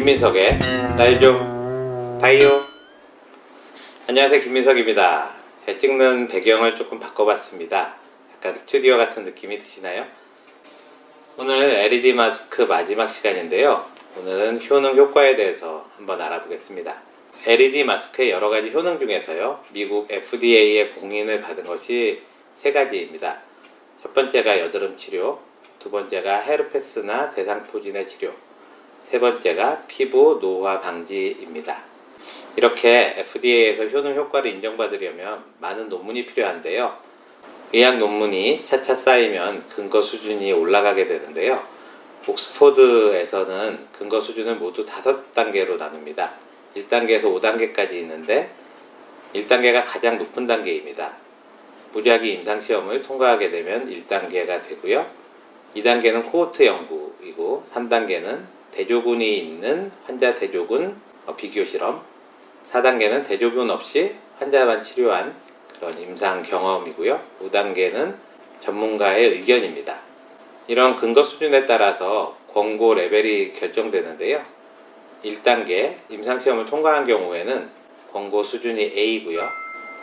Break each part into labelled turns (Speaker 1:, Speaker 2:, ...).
Speaker 1: 김민석의 날 좀 봐요. 안녕하세요, 김민석입니다. 제 찍는 배경을 조금 바꿔봤습니다. 약간 스튜디오 같은 느낌이 드시나요? 오늘 LED 마스크 마지막 시간인데요. 오늘은 효능 효과에 대해서 한번 알아보겠습니다. LED 마스크의 여러가지 효능 중에서요, 미국 FDA의 공인을 받은 것이 세 가지입니다. 첫 번째가 여드름 치료, 두 번째가 헤르페스나 대상포진의 치료, 세 번째가 피부 노화 방지입니다. 이렇게 FDA에서 효능 효과를 인정받으려면 많은 논문이 필요한데요. 의학 논문이 차차 쌓이면 근거 수준이 올라가게 되는데요. 옥스포드에서는 근거 수준을 모두 5단계로 나눕니다. 1단계에서 5단계까지 있는데 1단계가 가장 높은 단계입니다. 무작위 임상시험을 통과하게 되면 1단계가 되고요. 2단계는 코호트 연구이고 3단계는 대조군이 있는 환자 대조군 비교 실험, 4단계는 대조군 없이 환자만 치료한 그런 임상 경험이고요. 5단계는 전문가의 의견입니다. 이런 근거 수준에 따라서 권고 레벨이 결정되는데요. 1단계 임상시험을 통과한 경우에는 권고 수준이 A고요.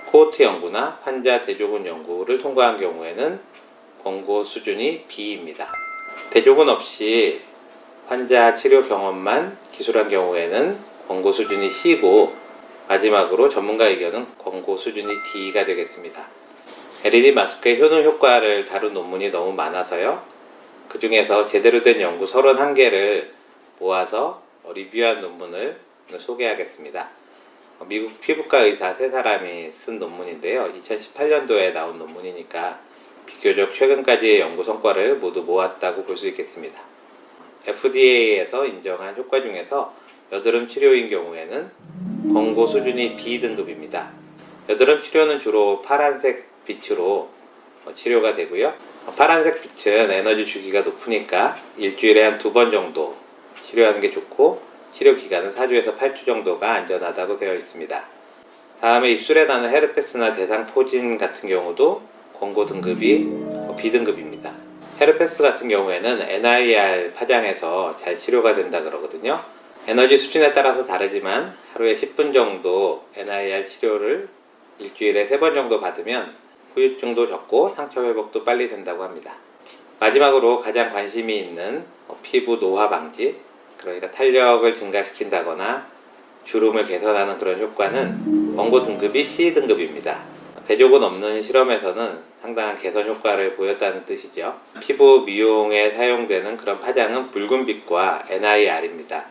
Speaker 1: 코호트 연구나 환자 대조군 연구를 통과한 경우에는 권고 수준이 B입니다. 대조군 없이 환자 치료 경험만 기술한 경우에는 권고 수준이 C고, 마지막으로 전문가 의견은 권고 수준이 D가 되겠습니다. LED 마스크의 효능 효과를 다룬 논문이 너무 많아서요. 그 중에서 제대로 된 연구 31개를 모아서 리뷰한 논문을 소개하겠습니다. 미국 피부과 의사 3사람이 쓴 논문인데요. 2018년도에 나온 논문이니까 비교적 최근까지의 연구 성과를 모두 모았다고 볼 수 있겠습니다. FDA에서 인정한 효과 중에서 여드름 치료인 경우에는 권고 수준이 B등급입니다. 여드름 치료는 주로 파란색 빛으로 치료가 되고요. 파란색 빛은 에너지 주기가 높으니까 일주일에 한 2번 정도 치료하는 게 좋고, 치료 기간은 4주에서 8주 정도가 안전하다고 되어 있습니다. 다음에 입술에 나는 헤르페스나 대상포진 같은 경우도 권고 등급이 B등급입니다. 헤르페스 같은 경우에는 NIR 파장에서 잘 치료가 된다 그러거든요. 에너지 수준에 따라서 다르지만 하루에 10분 정도 NIR 치료를 일주일에 3번 정도 받으면 후유증도 적고 상처 회복도 빨리 된다고 합니다. 마지막으로 가장 관심이 있는 피부 노화 방지, 그러니까 탄력을 증가시킨다거나 주름을 개선하는 그런 효과는 권고 등급이 C등급입니다. 대조군 없는 실험에서는 상당한 개선 효과를 보였다는 뜻이죠. 피부 미용에 사용되는 그런 파장은 붉은빛과 NIR입니다.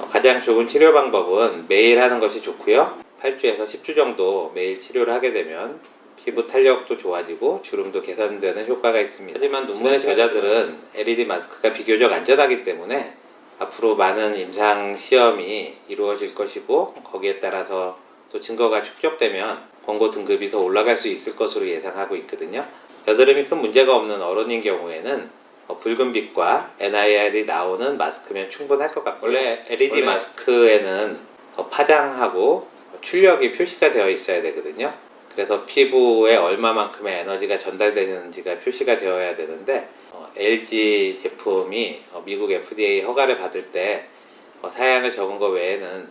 Speaker 1: 가장 좋은 치료 방법은 매일 하는 것이 좋고요. 8주에서 10주 정도 매일 치료를 하게 되면 피부 탄력도 좋아지고 주름도 개선되는 효과가 있습니다. 하지만 논문의 저자들은 LED 마스크가 비교적 안전하기 때문에 앞으로 많은 임상 시험이 이루어질 것이고, 거기에 따라서 또 증거가 축적되면 권고 등급이 더 올라갈 수 있을 것으로 예상하고 있거든요. 여드름이 큰 문제가 없는 어른인 경우에는 붉은빛과 NIR이 나오는 마스크면 충분할 것 같고요. 원래 LED 마스크에는 파장하고 출력이 표시가 되어 있어야 되거든요. 그래서 피부에 얼마만큼의 에너지가 전달되는지가 표시가 되어야 되는데, LG 제품이 미국 FDA 허가를 받을 때 사양을 적은 것 외에는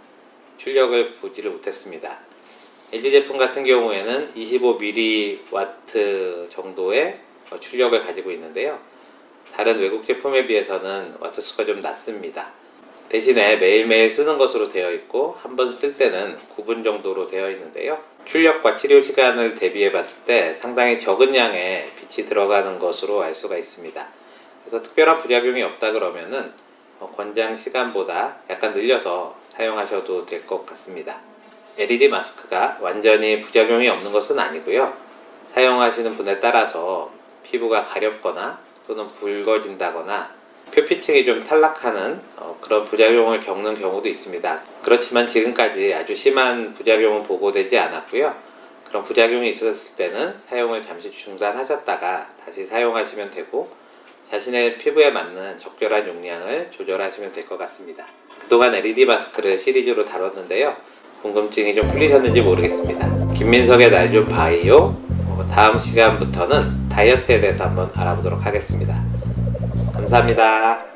Speaker 1: 출력을 보지를 못했습니다. LG 제품 같은 경우에는 25mW 정도의 출력을 가지고 있는데요. 다른 외국 제품에 비해서는 와트수가 좀 낮습니다. 대신에 매일매일 쓰는 것으로 되어 있고, 한 번 쓸 때는 9분 정도로 되어 있는데요. 출력과 치료 시간을 대비해 봤을 때 상당히 적은 양의 빛이 들어가는 것으로 알 수가 있습니다. 그래서 특별한 부작용이 없다 그러면은 권장 시간보다 약간 늘려서 사용하셔도 될 것 같습니다. LED 마스크가 완전히 부작용이 없는 것은 아니고요. 사용하시는 분에 따라서 피부가 가렵거나 또는 붉어진다거나 표피층이 좀 탈락하는 그런 부작용을 겪는 경우도 있습니다. 그렇지만 지금까지 아주 심한 부작용은 보고되지 않았고요. 그런 부작용이 있었을 때는 사용을 잠시 중단하셨다가 다시 사용하시면 되고, 자신의 피부에 맞는 적절한 용량을 조절하시면 될 것 같습니다. 그동안 LED 마스크를 시리즈로 다뤘는데요. 궁금증이 좀 풀리셨는지 모르겠습니다. 김민석의 날 좀 봐요. 다음 시간부터는 다이어트에 대해서 한번 알아보도록 하겠습니다. 감사합니다.